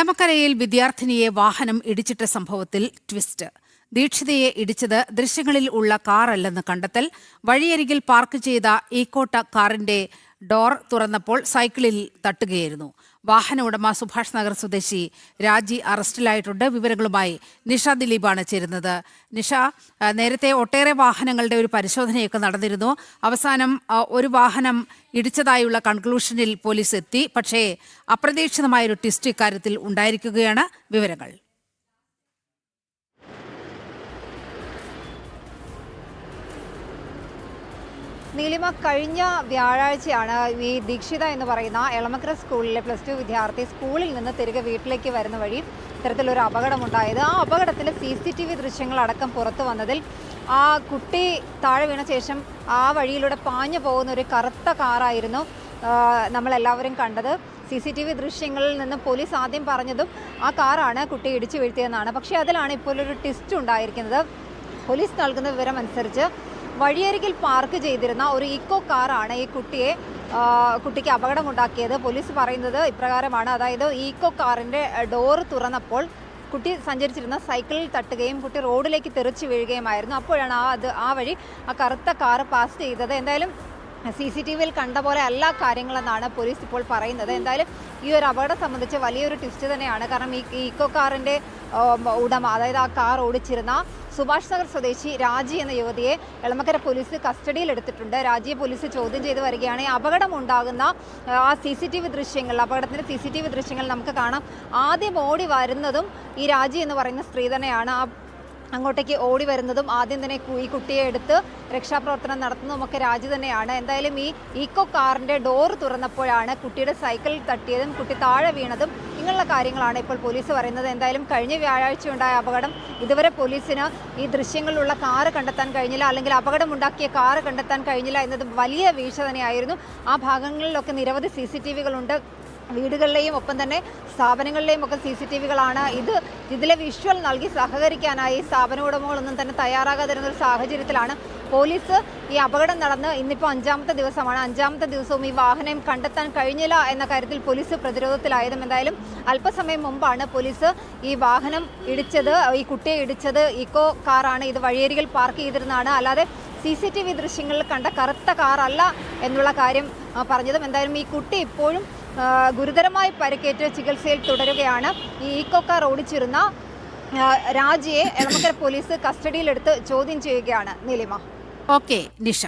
എളമക്കരയിൽ വിദ്യാർത്ഥിനിയെ വാഹനം ഇടിച്ചിട്ട സംഭവത്തിൽ ട്വിസ്റ്റ്. ദീക്ഷിതയെ ഇടിച്ചത് ദൃശ്യങ്ങളിൽ ഉള്ള കാറല്ലെന്ന് കണ്ടെത്തൽ. വഴിയരികിൽ പാർക്ക് ചെയ്ത ഈക്കോട്ട കാറിന്റെ ഡോർ തുറന്നപ്പോൾ സൈക്കിളിൽ തട്ടുകയായിരുന്നു. വാഹന ഉടമ സുഭാഷ് നഗർ സ്വദേശി രാജി അറസ്റ്റിലായിട്ടുണ്ട്. വിവരങ്ങളുമായി നിഷ ദിലീപാണ് ചേരുന്നത്. നിഷ, നേരത്തെ ഒട്ടേറെ വാഹനങ്ങളുടെ ഒരു പരിശോധനയൊക്കെ നടന്നിരുന്നു. അവസാനം ഒരു വാഹനം ഇടിച്ചതായുള്ള കൺക്ലൂഷനിൽ പോലീസ് എത്തി. പക്ഷേ അപ്രതീക്ഷിതമായൊരു ട്വിസ്റ്റ് ഇക്കാര്യത്തിൽ ഉണ്ടായിരിക്കുകയാണ്. വിവരങ്ങൾ. നീലിമ, കഴിഞ്ഞ വ്യാഴാഴ്ചയാണ് ഈ ദീക്ഷിത എന്ന് പറയുന്ന എളമക്കര സ്കൂളിലെ +2 വിദ്യാർത്ഥി സ്കൂളിൽ നിന്ന് തിരികെ വീട്ടിലേക്ക് വരുന്ന വഴി ഇത്തരത്തിലൊരു അപകടമുണ്ടായത്. ആ അപകടത്തിലെ CCTV ദൃശ്യങ്ങളടക്കം പുറത്തു വന്നതിൽ ആ കുട്ടി താഴെ വീണ ശേഷം ആ വഴിയിലൂടെ പാഞ്ഞു പോകുന്ന ഒരു കറുത്ത കാറായിരുന്നു നമ്മളെല്ലാവരും കണ്ടത്. CCTV ദൃശ്യങ്ങളിൽ നിന്ന് പോലീസ് ആദ്യം പറഞ്ഞതും ആ കാറാണ് കുട്ടി ഇടിച്ചു വീഴ്ത്തിയതെന്നാണ്. പക്ഷേ അതിലാണ് ഇപ്പോൾ ഒരു ട്വിസ്റ്റ് ഉണ്ടായിരിക്കുന്നത്. പോലീസ് നൽകുന്ന വിവരം അനുസരിച്ച് വഴിയരികിൽ പാർക്ക് ചെയ്തിരുന്ന ഒരു ഈക്കോ കാറാണ് ഈ കുട്ടിക്ക് അപകടമുണ്ടാക്കിയത്. പോലീസ് പറയുന്നത് ഇപ്രകാരമാണ്. അതായത് ഈക്കോ കാറിൻ്റെ ഡോറ് തുറന്നപ്പോൾ കുട്ടി സഞ്ചരിച്ചിരുന്ന സൈക്കിളിൽ തട്ടുകയും കുട്ടി റോഡിലേക്ക് തെറിച്ച് വീഴുകയുമായിരുന്നു. അപ്പോഴാണ് ആ വഴി ആ കറുത്ത കാറ് പാസ് ചെയ്തത്. എന്തായാലും CCTVയിൽ കണ്ട പോലെ എല്ലാ കാര്യങ്ങളെന്നാണ് പോലീസ് ഇപ്പോൾ പറയുന്നത്. എന്തായാലും ഈ ഒരു അപകടം സംബന്ധിച്ച് വലിയൊരു ട്വിസ്റ്റ് തന്നെയാണ്. കാരണം ഈ ഈക്കോ കാറിൻ്റെ ഉടമ, അതായത് ആ കാർ ഓടിച്ചിരുന്ന സുഭാഷ് നഗർ സ്വദേശി രാജി എന്ന യുവതിയെ എളമക്കര പോലീസ് കസ്റ്റഡിയിൽ എടുത്തിട്ടുണ്ട്. രാജിയെ പോലീസ് ചോദ്യം ചെയ്ത് വരികയാണ്. അപകടം ഉണ്ടാകുന്ന ആ CCTV ദൃശ്യങ്ങൾ, അപകടത്തിൻ്റെ CCTV ദൃശ്യങ്ങൾ നമുക്ക് കാണാം. ആദ്യം ഓടി വരുന്നതും ഈ രാജി എന്ന് പറയുന്ന സ്ത്രീ തന്നെയാണ്. അങ്ങോട്ടേക്ക് ഓടി വരുന്നതും ആദ്യം തന്നെ ഈ കുട്ടിയെ എടുത്ത് രക്ഷാപ്രവർത്തനം നടത്തുന്നതുമൊക്കെ രാജി തന്നെയാണ്. എന്തായാലും ഈ ഈക്കോ കാറിൻ്റെ ഡോറ് തുറന്നപ്പോഴാണ് കുട്ടിയുടെ സൈക്കിളിൽ തട്ടിയതും കുട്ടി താഴെ വീണതും. ഇങ്ങനെയുള്ള കാര്യങ്ങളാണ് ഇപ്പോൾ പോലീസ് പറയുന്നത്. എന്തായാലും കഴിഞ്ഞ വ്യാഴാഴ്ച ഉണ്ടായ അപകടം ഇതുവരെ പോലീസിന് ഈ ദൃശ്യങ്ങളിലുള്ള കാറ് കണ്ടെത്താൻ കഴിഞ്ഞില്ല, അല്ലെങ്കിൽ അപകടമുണ്ടാക്കിയ കാറ് കണ്ടെത്താൻ കഴിഞ്ഞില്ല എന്നത് വലിയ വീഴ്ച തന്നെയായിരുന്നു. ആ ഭാഗങ്ങളിലൊക്കെ നിരവധി CCTVകളുണ്ട്. വീടുകളിലെയും ഒപ്പം തന്നെ സ്ഥാപനങ്ങളിലെയും ഒക്കെ CCTVകളാണ്. ഇതിലെ വിഷ്വൽ നൽകി സഹകരിക്കാനായി സ്ഥാപന ഉടമകളൊന്നും തന്നെ തയ്യാറാകാതിരുന്ന ഒരു സാഹചര്യത്തിലാണ് പോലീസ് ഈ അപകടം നടന്ന് ഇന്നിപ്പോൾ 5ാമത്തെ ദിവസമാണ്. 5ാമത്തെ ദിവസവും ഈ വാഹനം കണ്ടെത്താൻ കഴിഞ്ഞില്ല എന്ന കാര്യത്തിൽ പോലീസ് പ്രതിരോധത്തിലായതും. എന്തായാലും അല്പസമയം മുമ്പാണ് പോലീസ് ഈ വാഹനം ഇടിച്ചത്, ഈ കുട്ടിയെ ഇടിച്ചത് ഈക്കോ കാറാണ്, ഇത് വഴിയരികിൽ പാർക്ക് ചെയ്തിരുന്നതാണ്, അല്ലാതെ CCTV ദൃശ്യങ്ങളിൽ കണ്ട കറുത്ത കാറല്ല എന്നുള്ള കാര്യം പറഞ്ഞതും. എന്തായാലും ഈ കുട്ടി ഇപ്പോഴും ഗുരുതരമായി പരിക്കേറ്റ് ചികിത്സയിൽ തുടരുകയാണ്. ഈ ഈക്കോ കാർ ഓടിച്ചിരുന്ന രാജിയെ എളമക്കര പോലീസ് കസ്റ്റഡിയിലെടുത്ത് ചോദ്യം ചെയ്യുകയാണ്. നീലിമ. ഓക്കെ നിഷ.